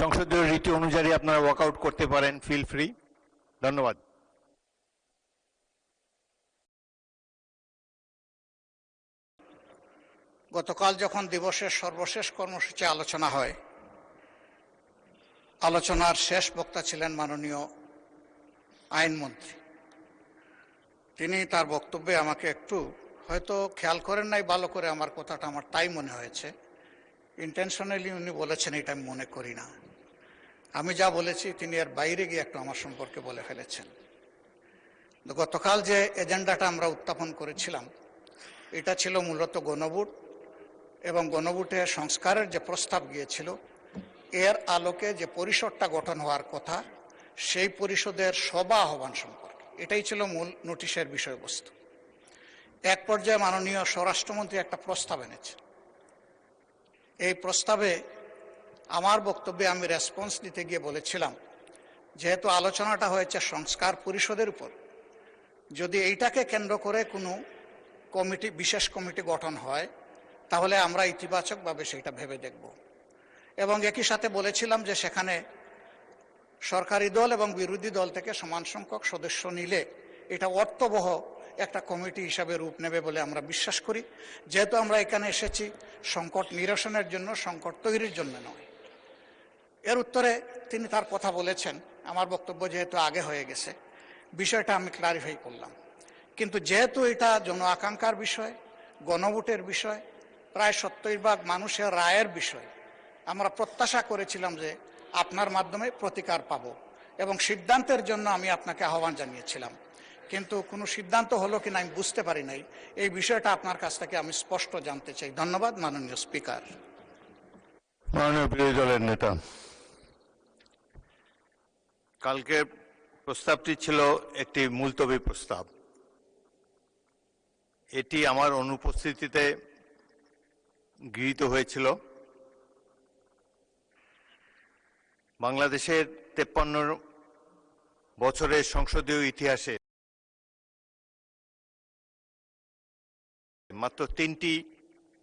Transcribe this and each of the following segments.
সংসদীয় রীতি অনুযায়ী আপনারা ওয়াকআউট করতে পারেন, ফিল ফ্রি। ধন্যবাদ। গতকাল যখন দিবসের সর্বশেষ কর্মসূচি আলোচনা হয়, আলোচনার শেষ বক্তা ছিলেন মাননীয় আইনমন্ত্রী। তিনি তার বক্তব্যে আমাকে একটু হয়তো খেয়াল করেন নাই ভালো করে, আমার কথাটা আমার তাই মনে হয়েছে, ইন্টেনশনালি উনি বলেছেন এটা আমি মনে করি না। আমি যা বলেছি তিনি এর বাইরে গিয়ে একটু আমার সম্পর্কে বলে ফেলেছেন। গতকাল যে এজেন্ডাটা আমরা উত্থাপন করেছিলাম এটা ছিল মূলত গণভোট এবং গণভোটে সংস্কারের যে প্রস্তাব গিয়েছিল এর আলোকে যে পরিষদটা গঠন হওয়ার কথা সেই পরিষদের সভা আহ্বান সম্পর্কে, এটাই ছিল মূল নোটিশের বিষয়বস্তু। এক পর্যায়ে মাননীয় স্বরাষ্ট্রমন্ত্রী একটা প্রস্তাব এনেছে। এই প্রস্তাবে আমার বক্তব্যে আমি রেসপন্স দিতে গিয়ে বলেছিলাম, যেহেতু আলোচনাটা হয়েছে সংস্কার পরিষদের উপর, যদি এইটাকে কেন্দ্র করে কোনো কমিটি, বিশেষ কমিটি গঠন হয় তাহলে আমরা ইতিবাচকভাবে সেটা ভেবে দেখব। এবং একই সাথে বলেছিলাম যে সেখানে সরকারি দল এবং বিরোধী দল থেকে সমান সংখ্যক সদস্য নিলে এটা অর্থবহ একটা কমিটি হিসাবে রূপ নেবে বলে আমরা বিশ্বাস করি। যেহেতু আমরা এখানে এসেছি সংকট নিরসনের জন্য, সংকট তৈরির জন্য নয়। এর উত্তরে তিনি তার কথা বলেছেন, আমার বক্তব্য যেহেতু আগে হয়ে গেছে বিষয়টা আমি ক্লারিফাই করলাম। কিন্তু যেহেতু এটা জন আকাঙ্ক্ষার বিষয়, গণভোটের বিষয়, প্রায় 70% মানুষের রায়ের বিষয়, আমরা প্রত্যাশা করেছিলাম যে আপনার মাধ্যমে প্রতিকার পাব এবং সিদ্ধান্তের জন্য আমি আপনাকে আহ্বান জানিয়েছিলাম। কিন্তু কোনো সিদ্ধান্ত হলো কিনা আমি বুঝতে পারি নাই। এই বিষয়টা আপনার কাছ থেকে আমি স্পষ্ট জানতে চাই। ধন্যবাদ মাননীয় স্পিকার। মাননীয় বিরোধী দলের নেতা, কালকের প্রস্তাবটি ছিল একটি মুলতবি প্রস্তাব। এটি আমার অনুপস্থিতিতে গৃহীত হয়েছিল। বাংলাদেশের 53 বছরের সংসদীয় ইতিহাসে মাত্র 3টি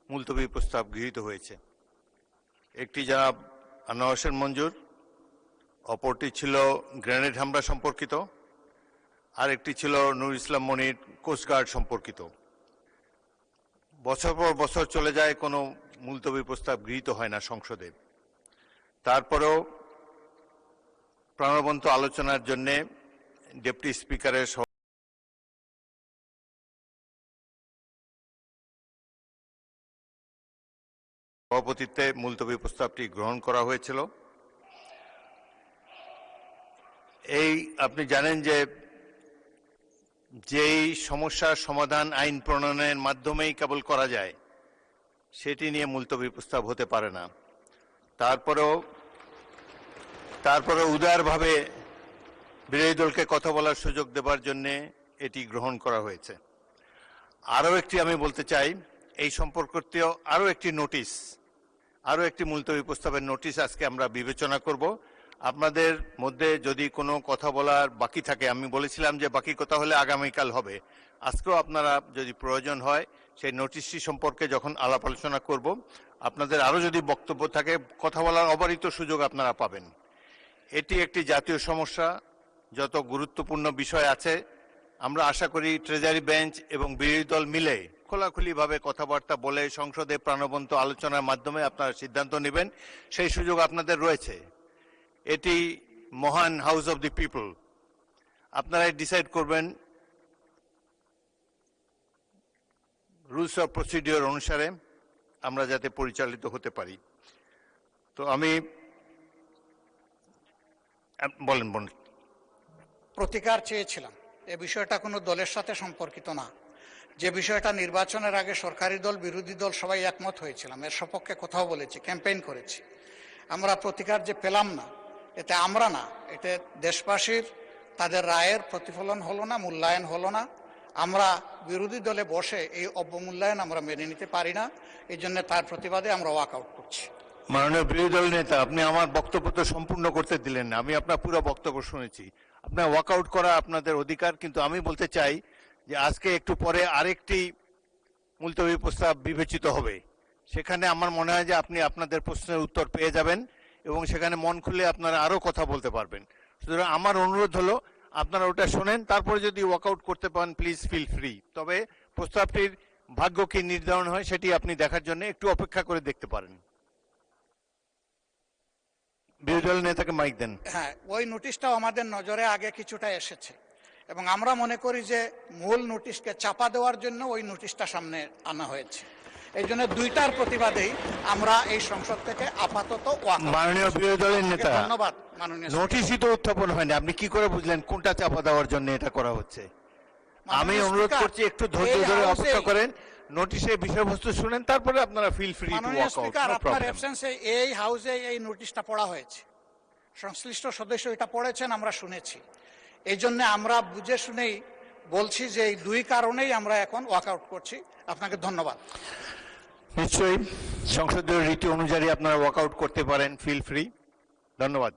মুলতবি প্রস্তাব গৃহীত হয়েছে। একটি জনাব আনোয়ার হোসেন মঞ্জুর, অপরটি ছিল গ্রেনেড হামলা সম্পর্কিত, আর একটি ছিল নূর ইসলাম মনির কোস্টগার্ড সম্পর্কিত। বছর পর বছর চলে যায়, কোনো মুলতবি প্রস্তাব গৃহীত হয় না সংসদে। তারপরেও প্রাণবন্ত আলোচনার জন্য ডেপুটি স্পিকারের সভাপতিত্বে মুলতবি প্রস্তাবটি গ্রহণ করা হয়েছিল। এই আপনি জানেন যে যেই সমস্যার সমাধান আইন প্রণয়নের মাধ্যমেই কেবল করা যায় সেটি নিয়ে মুলতবি প্রস্তাব হতে পারে না। তারপরেও উদারভাবে বিরোধী দলকে কথা বলার সুযোগ দেবার জন্যে এটি গ্রহণ করা হয়েছে। আরও একটি আমি বলতে চাই, এই সম্পর্কিত আরও একটি নোটিশ, আরও একটি মুলতবি প্রস্তাবের নোটিশ আজকে আমরা বিবেচনা করব। আপনাদের মধ্যে যদি কোনো কথা বলার বাকি থাকে, আমি বলেছিলাম যে বাকি কথা হলে আগামীকাল হবে, আজকেও আপনারা যদি প্রয়োজন হয় সেই নোটিশটি সম্পর্কে যখন আলাপ আলোচনা করব, আপনাদের আরও যদি বক্তব্য থাকে কথা বলার অবারিত সুযোগ আপনারা পাবেন। এটি একটি জাতীয় সমস্যা, যত গুরুত্বপূর্ণ বিষয় আছে আমরা আশা করি ট্রেজারি বেঞ্চ এবং বিরোধী দল মিলে খোলাখুলিভাবে কথাবার্তা বলে সংসদে প্রাণবন্ত আলোচনার মাধ্যমে আপনারা সিদ্ধান্ত নেবেন, সেই সুযোগ আপনাদের রয়েছে। এটি মহান হাউস অব দি পিপল, আপনারাই ডিসাইড করবেন রুলস অফ প্রসিডিওর অনুসারে আমরা যাতে পরিচালিত হতে পারি। তো আমি বলেন। প্রতিকার চেয়েছিলাম, এ বিষয়টা কোনো দলের সাথে সম্পর্কিত না। যে বিষয়টা নির্বাচনের আগে সরকারি দল বিরোধী দল সবাই একমত হয়েছিলাম, এর সপক্ষে কথাও বলেছি, ক্যাম্পেইন করেছি। আমরা প্রতিকার যে পেলাম না, এতে আমরা না, এতে দেশবাসীর তাদের রায়ের প্রতিফলন হলো না, মূল্যায়ন হলো না। আমরা বিরোধী দলে বসে এই অবমূল্যায়ন আমরা মেনে নিতে পারি না, এই জন্য তার প্রতিবাদে আমরা ওয়াকআউট করছি। মাননীয় বিরোধী দল নেতা, আপনি আমার বক্তব্য তো সম্পূর্ণ করতে দিলেন না। আমি আপনার পুরো বক্তব্য শুনেছি, আপনার ওয়াকআউট করা আপনাদের অধিকার, কিন্তু আমি বলতে চাই যে আজকে একটু পরে আরেকটি মুলতবি প্রস্তাব বিবেচিত হবে, সেখানে আমার মনে হয় যে আপনি আপনাদের প্রশ্নের উত্তর পেয়ে যাবেন এবং সেখানে মন খুলে আপনারা আরো কথা বলতে পারবেন। সুতরাং আমার অনুরোধ হলো আপনারা ওটা শোনেন, তারপরে যদি ওয়াকআউট করতে পারেন প্লিজ ফিল ফ্রি। তবে প্রস্তাবটির ভাগ্য কি নির্ধারণ হয় সেটি আপনি দেখার জন্য একটু অপেক্ষা করে দেখতে পারেন। বিরোধী দলের নেতাকে মাইক দেন। হ্যাঁ, ওই নোটিশটাও আমাদের নজরে আগে কিছুটা এসেছে এবং আমরা মনে করি যে মূল নোটিশকে চাপা দেওয়ার জন্য ওই নোটিশটা সামনে আনা হয়েছে। এই জন্য দুইটার প্রতিবাদেই আমরা এই সংসদ থেকে আপাতত মাননীয় বিরোধী দলের নেতা, ধন্যবাদ মাননীয় নোটিশই তো উত্থাপন হয়নি, আপনি কি করে বুঝলেন কোনটা চাপা দেওয়ার জন্য এটা করা হচ্ছে? আমি অনুরোধ করছি একটু ধৈর্য ধরে অপেক্ষা করেন, নোটিশের বিষয়বস্তু শুনেন, তারপরে আপনারা feel free to walk out. আপনার অ্যাবসেন্সে এই হাউসে এই নোটিশটা পড়া হয়েছে, সংশ্লিষ্ট সদস্য এটা পড়েছেন, আমরা শুনেছি। এই জন্য আমরা বুঝে শুনেই বলছি যে এই দুই কারণেই আমরা এখন ওয়াকআউট করছি। আপনাকে ধন্যবাদ। নিশ্চয়ই সংসদীয় রীতি অনুযায়ী আপনারা ওয়াকআউট করতে পারেন, ফিল ফ্রি। ধন্যবাদ।